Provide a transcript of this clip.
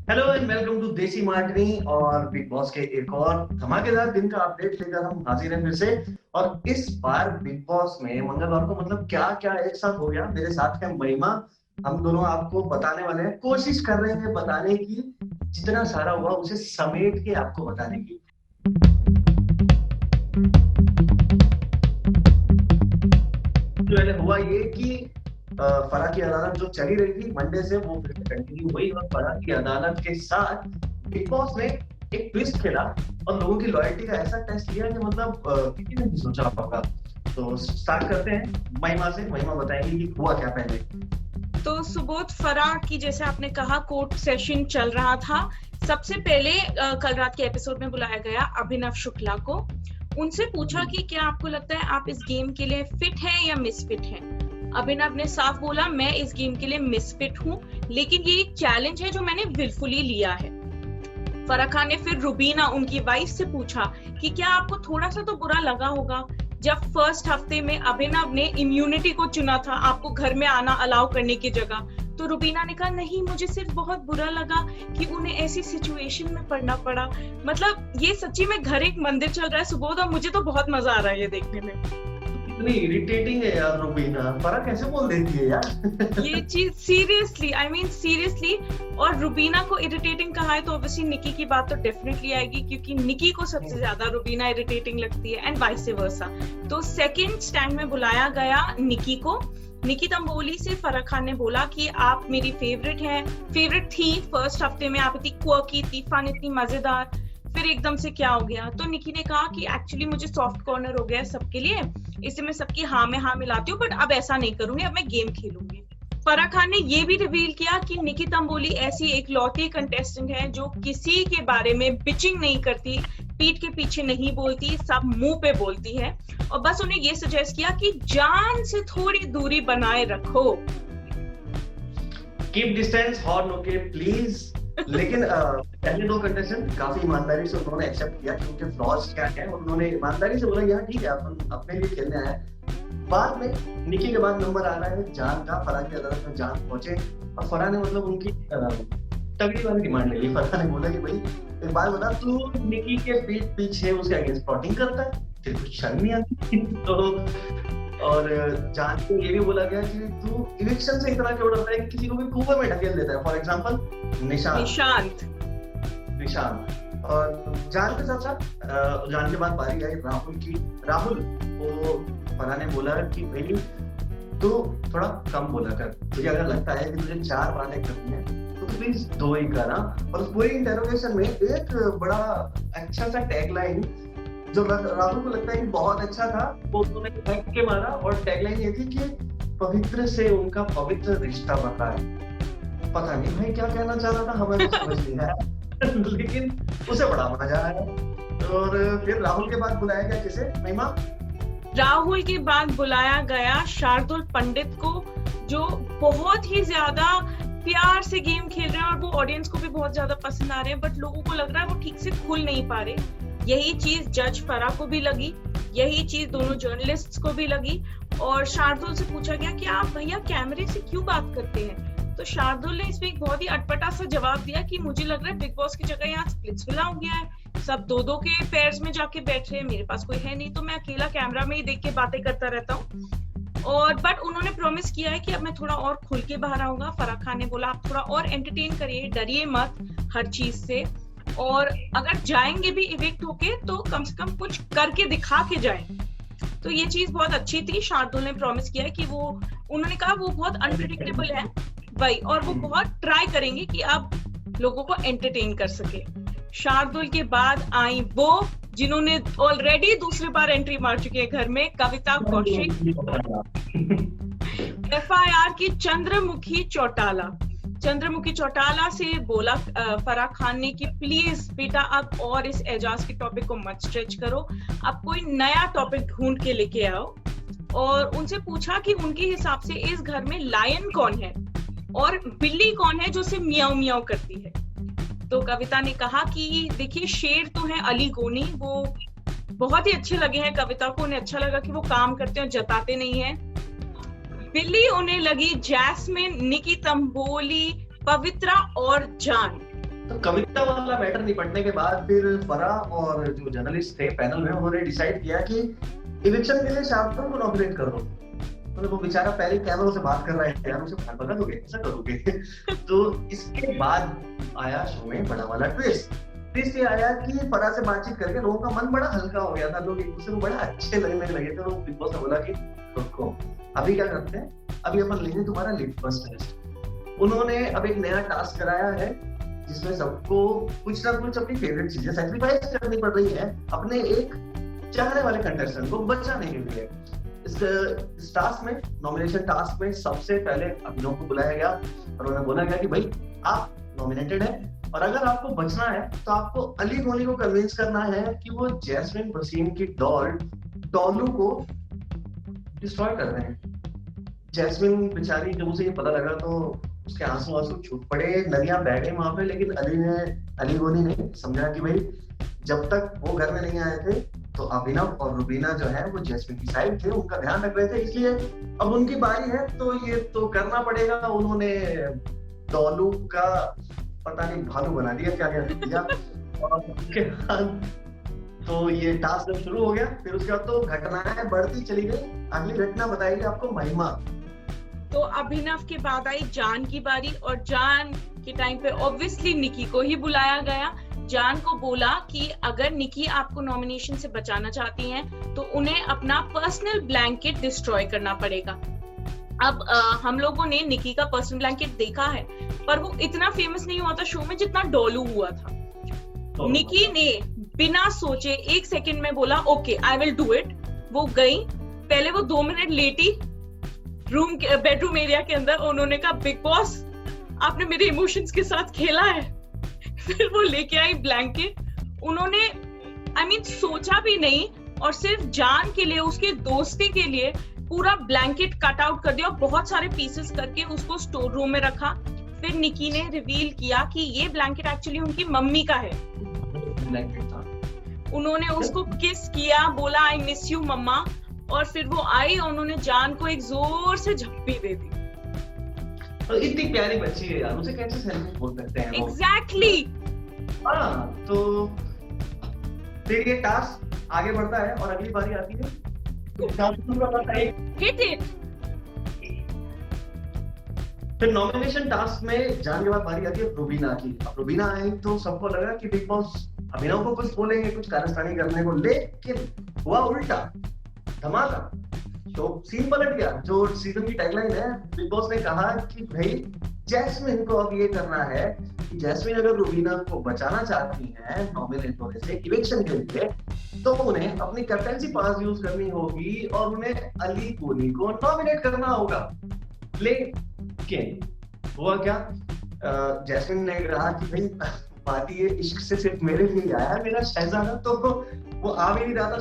Hello and welcome to देसी मार्टनी और big boss के एक और धमाकेदार दिन का अपडेट लेकर हम हाजिर हैं फिर से। और इस बार बिग बॉस में मंगलवार को मतलब क्या क्या एक साथ हो गया। मेरे साथ है महिमा। हम दोनों आपको बताने वाले हैं, कोशिश कर रहे हैं बताने की, जितना सारा हुआ उसे समेट के आपको बताने की। तो पहले हुआ ये कि फराह की अदालत जो चली रही थी मंडे से वो फिर कंटिन्यू हुई और फराह की अदालत के साथ बिग बॉस ने एक ट्विस्ट खेला और लोगों की लॉयल्टी का ऐसा टेस्ट लिया कि मतलब किसी ने नहीं सोचा होगा। तो स्टार्ट करते हैं महिमा से। महिमा बताएंगी कि हुआ क्या पहले। तो सुबोध फराह की जैसे आपने कहा कोर्ट सेशन चल रहा था। सबसे पहले कल रात के एपिसोड में बुलाया गया अभिनव शुक्ला को। उनसे पूछा कि क्या आपको लगता है आप इस गेम के लिए फिट हैं या मिसफिट हैं। अभिनव ने साफ बोला मैं इस गेम के लिए मिसफिट हूँ, लेकिन ये एक चैलेंज है जो मैंने विलफुली लिया है। फराह खान ने फिर रुबीना उनकी वाइफ से पूछा कि क्या आपको थोड़ा सा तो बुरा लगा होगा जब फर्स्ट हफ्ते में अभिनव ने इम्यूनिटी को चुना था आपको घर में आना अलाउ करने की जगह। तो रुबीना ने कहा नहीं, मुझे सिर्फ बहुत बुरा लगा कि उन्हें ऐसी सिचुएशन में पड़ना पड़ा। मतलब ये सच्ची में घर एक मंदिर चल रहा है सुबोध, और मुझे तो बहुत मजा आ रहा है ये देखने में। इतनी इरिटेटिंग है यार रुबीना, फराह कैसे बोल देती है यार। ये चीज सीरियसली, आई मीन सीरियसली। और रुबीना को इरिटेटिंग कहा है तो ऑब्वियसली निकी की बात तो डेफिनेटली आएगी, क्योंकि निकी को सबसे ज्यादा रुबीना इरिटेटिंग लगती है एंड वाइस वर्सा। तो सेकंड स्टैंड में बुलाया गया निकी को। निकी तंबोली से फराह खान ने बोला कि आप मेरी फेवरेट थी फर्स्ट हफ्ते में, आप इतनी क्वर्की, इतनी फन, इतनी मजेदार, फिर एकदम से क्या हो गया। तो निकी ने कहा कि एक्चुअली मुझे सॉफ्ट कॉर्नर हो गया सबके लिए, इससे मैं सबकी हाँ में हाँ मिलाती हूँ, बट अब ऐसा नहीं करूंगी, अब मैं गेम खेलूंगी। फराह खान ने ये भी रिवील किया कि निकी तंबोली ऐसी एक लौती कंटेस्टेंट है जो किसी के बारे में बिचिंग नहीं करती, पीठ के पीछे नहीं बोलती, सब मुंह पे बोलती है, और बस उन्हें ये सजेस्ट किया कि जान से थोड़ी दूरी बनाए रखो। Keep distance horn okay please. लेकिन पहले दो कंटेस्टेंट काफी ईमानदारी से उन्होंने एक्सेप्ट किया कि उनके फ्लॉज क्या है, और उन्होंने ईमानदारी से बोला यार ठीक है अपन अपने लिए खेलने आए। बाद में निकी के बाद नंबर आ रहा है जान का। फराह की अदालत में जान पहुंचे और फराह ने मतलब उनकी तगड़ी वाली डिमांड ले ली। फराह ने बोला कि भाई एक बात बता, तू निकी के पीठ पीछे उसके अगेंस्ट प्लॉटिंग करता है, तेरे को शर्म नहीं आती? तो और जान को ये भी बोला गया कि तू इलेक्शन से इतना क्यों डरता है कि किसी को भी कुएं में ढकेल देता है। For example Nishant. और जान के साथ साथ जान के बाद बारी आई राहुल की। राहुल को फराह ने बोला कि भाई तू थोड़ा कम बोला कर, तुझे अगर लगता है कि तुझे 4 बातें करनी है तो प्लीज 2 ही करना। और उस पूरी इंटरोगेशन में एक बड़ा अच्छा सा टैगलाइन जो राहुल को लगता है कि बहुत अच्छा था वो उन्होंने फेंक के मारा, और टैगलाइन ये थी कि पवित्र से उनका पवित्र रिश्ता बता है। पता नहीं भाई क्या कहना चाह रहा था, हमें तो समझ नहीं आया लेकिन उसे बड़ा मजा आया। और फिर राहुल के बाद बुलाया गया किसे महिमा? राहुल के बाद बुलाया गया शार्दुल पंडित को, जो बहुत ही ज्यादा प्यार से गेम खेल रहे हैं और वो ऑडियंस को भी बहुत ज्यादा पसंद आ रहे हैं, बट लोगों को लग रहा है वो ठीक से खुल नहीं पा रहे। यही चीज जज फराह को भी लगी, यही चीज दोनों जर्नलिस्ट्स को भी लगी। और शार्दुल से पूछा गया कि आप भैया कैमरे से क्यों बात करते हैं, तो शार्दुल ने इसमें एक बहुत ही अटपटा सा जवाब दिया कि मुझे लग रहा है बिग बॉस की जगह यहाँ स्प्लिट्सविला हो गया है, सब 2-2 के पेयर्स में जाके बैठे हैं, मेरे पास कोई है नहीं तो मैं अकेला कैमरा में ही देख के बातें करता रहता हूँ। और बट उन्होंने प्रॉमिस किया है कि अब मैं थोड़ा और खुल के बाहर आऊंगा। फराह खान ने बोला आप थोड़ा और एंटरटेन करिए, डरिए मत हर चीज से, और अगर जाएंगे भी इविक्ट होके तो कम से कम कुछ करके दिखा के जाएं। तो ये चीज बहुत अच्छी थी। शार्दुल ने प्रॉमिस किया है कि वो, उन्होंने कहा वो बहुत अनप्रेडिक्टेबल है भाई, और वो बहुत ट्राई करेंगे कि आप लोगों को एंटरटेन कर सके। शार्दुल के बाद आई वो जिन्होंने ऑलरेडी दूसरी बार एंट्री मार चुके हैं घर में, कविता कौशिक। FIR की चंद्रमुखी चौटाला से बोला फराह खान ने कि प्लीज बेटा अब और इस एजाज के टॉपिक को मत स्ट्रेच करो, अब कोई नया टॉपिक ढूंढ के लेके आओ। और उनसे पूछा कि उनके हिसाब से इस घर में लायन कौन है और बिल्ली कौन है जो सिर्फ मियाऊ मियाऊ करती है। तो कविता ने कहा कि देखिए शेर तो है अली गोनी, वो बहुत ही अच्छे लगे हैं कविता को, उन्हें अच्छा लगा कि वो काम करते हैं और जताते नहीं है। बिल्ली उन्हें लगी जैस्मिन, निकी तंबोली, पवित्रा और जान। तो कविता वाला मैटर निपटने के बाद फिर फराह और जो जर्नलिस्ट थे पैनल में, उन्होंने डिसाइड किया कि इविक्शन के लिए शार्दुल को नॉमिनेट कर दो। मतलब वो बेचारा पहले कैमरों से बात कर रहा है, यार उसे भगा दोगे, ऐसा करोगे? तो इसके बाद आया शो में बड़ा वाला ट्विस्ट। ट्विस्ट ये आया कि फराह से बातचीत करके लोगों का मन बड़ा हल्का हो गया था, लोग एक दूसरे को बड़ा अच्छे लगने लगे थे। बिग बॉस ने बोला कि रुको, अभी क्या करते हैं, अभी अपन लेंगे तुम्हारा लिटमस टेस्ट। उन्होंने अब एक नया टास्क कराया है जिसमें सबको कुछ ना कुछ अपनी फेवरेट चीजें सैक्रिफाइस करनी पड़ रही है अपने एक चाहने वाले कंटेस्टेंट को बचाने के लिए। इस टास्क में, नॉमिनेशन टास्क में सबसे पहले अभिनव को बुलाया गया और उन्हें बोला गया कि भाई आप नॉमिनेटेड हैं और अगर आपको बचना है तो आपको अली गोनी को कन्विंस करना है कि वो जैस्मिन वसीम की डॉल डॉलू को डिस्ट्रॉय कर रहे हैं। जैस्मिन बेचारी, जब उसे ये पता लगा तो उसके आंसू आंसू छूट पड़े, नदियां बह गई वहां पे। लेकिन अली गोनी ने समझा कि भाई जब तक वो घर में नहीं आए थे तो अभिनव और रुबीना जो है वो जैस्मिन की साइड थे, उनका ध्यान रख रहे थे, इसलिए अब उनकी बारी है तो ये तो करना पड़ेगा। उन्होंने डॉलू का पता नहीं भालू बना दिया, क्या क्या दिया। और उसके बाद तो ये टास्क जब शुरू हो गया, फिर उसके बाद तो घटनाएं बढ़ती चली गई। अगली घटना बताएगी आपको महिमा। तो अभिनव के बाद आई जान की बारी और जान के टाइम पे ऑब्वियसली निकी को ही बुलाया गया। जान को बोला कि अगर निकी आपको नॉमिनेशन से बचाना चाहती हैं तो उन्हें अपना पर्सनल ब्लैंकेट डिस्ट्रॉय करना पड़ेगा। अब हम लोगों ने निकी का पर्सनल ब्लैंकेट देखा है पर वो इतना फेमस नहीं हुआ था शो में जितना डॉलू हुआ था। निकी ने बिना सोचे 1 सेकंड में बोला okay I will do it. वो गई, पहले वो 2 मिनट लेटी रूम के बेडरूम एरिया के अंदर, उन्होंने कहा बिग बॉस आपने मेरे इमोशंस के साथ खेला है। फिर वो लेके आई ब्लैंकेट, उन्होंने सोचा भी नहीं और सिर्फ जान के लिए, उसके दोस्ती के लिए पूरा ब्लैंकेट कट आउट कर दिया और बहुत सारे पीसेस करके उसको स्टोर रूम में रखा। फिर निकी ने रिवील किया कि ये ब्लैंकेट एक्चुअली उनकी मम्मी का है। उन्होंने उसको किस किया, बोला आई मिस यू मम्मा, और फिर वो आई और उन्होंने जान को एक जोर से झप्पी दे दी। तो इतनी प्यारी बच्ची है यार, उसे कैसे सेलिब्रेट बोल सकते हैं? एग्जैक्टली। हाँ, तो फिर ये टास्क आगे बढ़ता है और अगली बारी आती है हिट इट। फिर नॉमिनेशन टास्क में जान के बाद बारी आती है रुबीना की। अब रुबीना आई तो सबको लगा कि बिग बॉस अभिनव को कुछ बोलेंगे, कुछ कारस्तानी करने को, लेकिन हुआ उल्टा, धमाका। तो सीन पलट गया। जो सीजन की टैगलाइन है, बिग बॉस ने कहा कि भाई जैस्मिन को अब ये करना है कि जैस्मिन अगर रुबीना को बचाना चाहती है नॉमिनेट होने से इविक्शन के लिए, तो उन्हें अपनी कैप्टेंसी पास यूज करनी होगी और उन्हें अली गोनी को नॉमिनेट करना होगा। लेकिन हुआ क्या, जैस्मिन ने कहा कि भाई बात ये इश्क से सिर्फ मेरे लिए आया है, मेरा शहजादा तो वो आ भी नहीं रहा था